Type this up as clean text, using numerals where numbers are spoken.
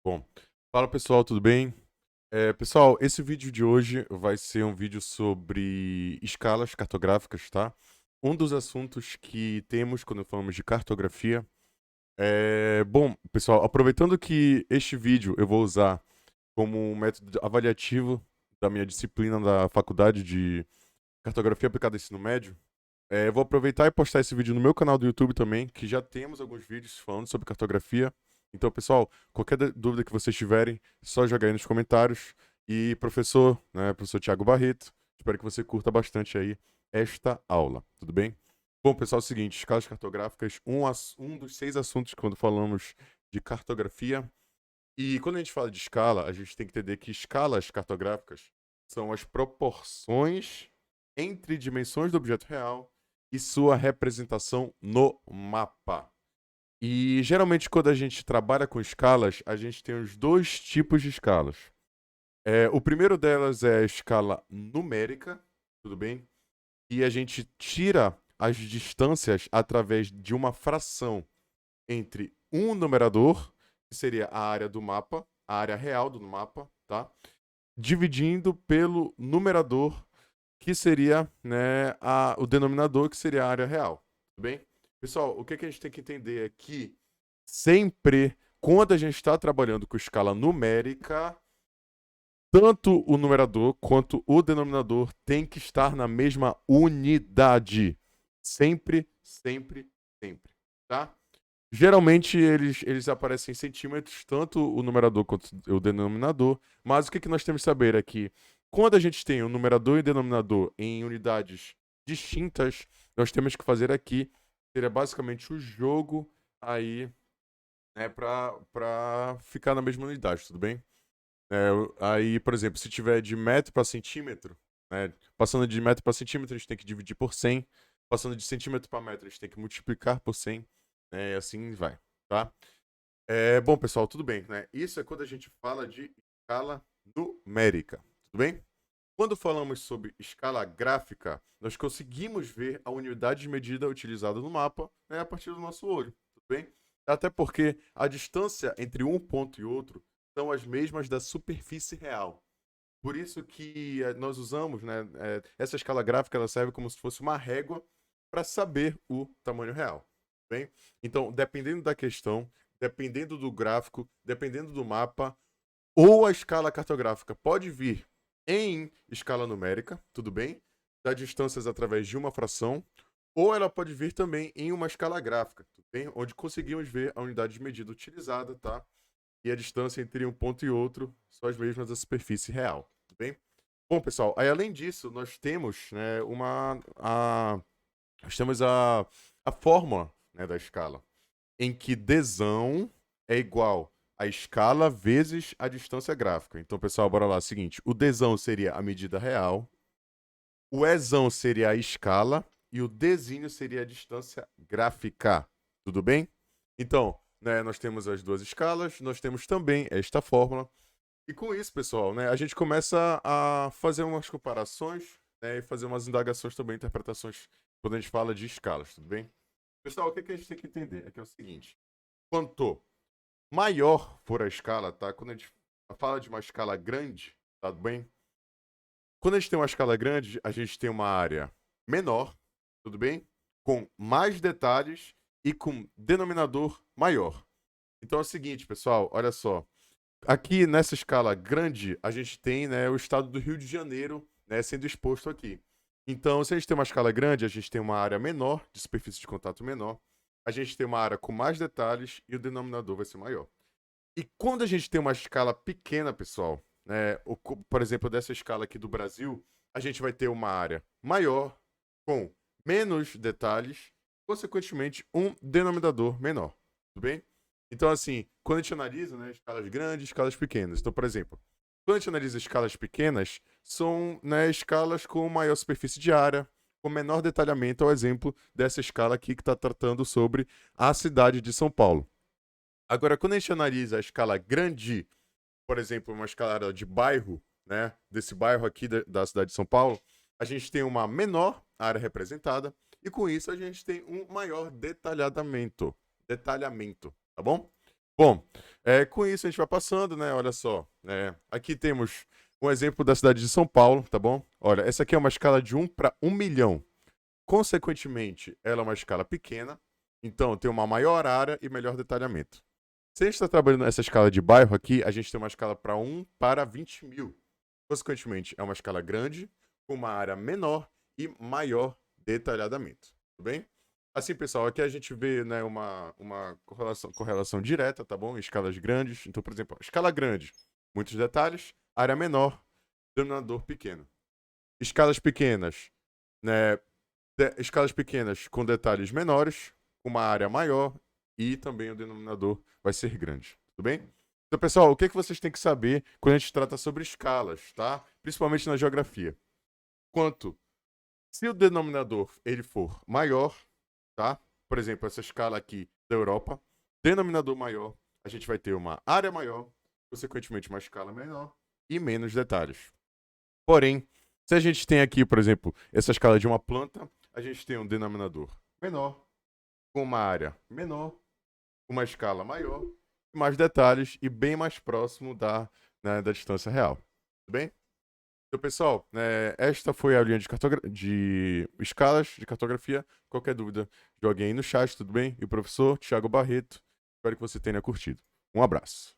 Bom, fala pessoal, tudo bem? Pessoal, esse vídeo de hoje vai ser um vídeo sobre escalas cartográficas, tá? Um dos assuntos que temos quando falamos de cartografia. Bom, pessoal, aproveitando que este vídeo eu vou usar como um método avaliativo da minha disciplina da faculdade de cartografia aplicada ao ensino médio, eu vou aproveitar e postar esse vídeo no meu canal do YouTube também, que já temos alguns vídeos falando sobre cartografia. Então, pessoal, qualquer dúvida que vocês tiverem, só jogar aí nos comentários. E professor, né, professor Thiago Barreto, espero que você curta bastante aí esta aula, tudo bem? Bom, pessoal, é o seguinte, escalas cartográficas, um dos 6 assuntos quando falamos de cartografia. E quando a gente fala de escala, a gente tem que entender que escalas cartográficas são as proporções entre dimensões do objeto real e sua representação no mapa. E geralmente, quando a gente trabalha com escalas, a gente tem os dois tipos de escalas. O primeiro delas é a escala numérica, tudo bem? E a gente tira as distâncias através de uma fração entre um numerador, que seria a área do mapa, a área real do mapa, tá? Dividindo pelo numerador, que seria, né, o denominador, que seria a área real. Tudo bem? Pessoal, o que a gente tem que entender é que sempre, quando a gente está trabalhando com escala numérica, tanto o numerador quanto o denominador tem que estar na mesma unidade. Sempre, sempre, sempre. Tá? Geralmente eles aparecem em centímetros, tanto o numerador quanto o denominador, mas o que nós temos que saber é que quando a gente tem o numerador e o denominador em unidades distintas, nós temos que fazer aqui, seria basicamente o jogo aí, né, para ficar na mesma unidade, tudo bem? Aí, por exemplo, se tiver de metro para centímetro, né, passando de metro para centímetro, a gente tem que dividir por 100, passando de centímetro para metro, a gente tem que multiplicar por 100, né, e assim vai, tá? Bom, pessoal, tudo bem, né? Isso é quando a gente fala de escala numérica, tudo bem? Quando falamos sobre escala gráfica, nós conseguimos ver a unidade de medida utilizada no mapa, né, a partir do nosso olho, tudo bem? Até porque a distância entre um ponto e outro são as mesmas da superfície real. Por isso que nós usamos, né, essa escala gráfica, ela serve como se fosse uma régua para saber o tamanho real, bem? Então, dependendo da questão, dependendo do gráfico, dependendo do mapa, ou a escala cartográfica pode vir em escala numérica, tudo bem? Dá distâncias através de uma fração, ou ela pode vir também em uma escala gráfica, tudo bem? Onde conseguimos ver a unidade de medida utilizada, tá? E a distância entre um ponto e outro são as mesmas da superfície real, tudo bem? Bom, pessoal, aí além disso, nós temos, né, nós temos a fórmula, né, da escala, em que Dzão é igual a escala vezes a distância gráfica. Então, pessoal, bora lá. Seguinte, o Dzão seria a medida real, o Ezão seria a escala e o Dzinho seria a distância gráfica. Tudo bem? Então, né, nós temos as duas escalas, nós temos também esta fórmula. E com isso, pessoal, né, a gente começa a fazer umas comparações, né, e fazer umas indagações também, interpretações, quando a gente fala de escalas, tudo bem? Pessoal, o que a gente tem que entender é que é o seguinte: quanto maior for a escala, tá? Quando a gente fala de uma escala grande, tá bem? Quando a gente tem uma escala grande, a gente tem uma área menor, tudo bem? Com mais detalhes e com denominador maior. Então é o seguinte, pessoal, olha só. Aqui nessa escala grande, a gente tem, né, o estado do Rio de Janeiro, né, sendo exposto aqui. Então, se a gente tem uma escala grande, a gente tem uma área menor, de superfície de contato menor, a gente tem uma área com mais detalhes e o denominador vai ser maior. E quando a gente tem uma escala pequena, pessoal, né, por exemplo, dessa escala aqui do Brasil, a gente vai ter uma área maior, com menos detalhes, consequentemente, um denominador menor. Tudo bem? Então, assim, quando a gente analisa, né, escalas grandes, escalas pequenas. Então, por exemplo, quando a gente analisa escalas pequenas, são, né, escalas com maior superfície de área, com menor detalhamento, ao exemplo dessa escala aqui que está tratando sobre a cidade de São Paulo. Agora, quando a gente analisa a escala grande, por exemplo, uma escala de bairro, né, desse bairro aqui da cidade de São Paulo, a gente tem uma menor área representada e com isso a gente tem um maior detalhamento, tá bom? Bom, com isso a gente vai passando, né? Olha só. Aqui temos um exemplo da cidade de São Paulo, tá bom? Olha, essa aqui é uma escala de 1 para 1 milhão. Consequentemente, ela é uma escala pequena, então tem uma maior área e melhor detalhamento. Se a gente está trabalhando nessa escala de bairro aqui, a gente tem uma escala para 1 para 20 mil. Consequentemente, é uma escala grande, com uma área menor e maior detalhamento. Tudo bem? Assim, pessoal, aqui a gente vê, né, uma correlação direta, tá bom? Em escalas grandes. Então, por exemplo, escala grande, muitos detalhes, área menor, denominador pequeno. Escalas pequenas, né? Escalas pequenas com detalhes menores, uma área maior e também o denominador vai ser grande. Tudo bem? Então, pessoal, o que vocês têm que saber quando a gente trata sobre escalas, tá? Principalmente na geografia. Quanto, se o denominador ele for maior, tá? Por exemplo, essa escala aqui da Europa, denominador maior, a gente vai ter uma área maior, consequentemente uma escala menor e menos detalhes. Porém, se a gente tem aqui, por exemplo, essa escala de uma planta, a gente tem um denominador menor, com uma área menor, uma escala maior, mais detalhes e bem mais próximo da distância real. Tudo bem? Então, pessoal, esta foi a linha de escalas de cartografia. Qualquer dúvida, joguem aí no chat, tudo bem? E o professor Thiago Barreto, espero que você tenha curtido. Um abraço.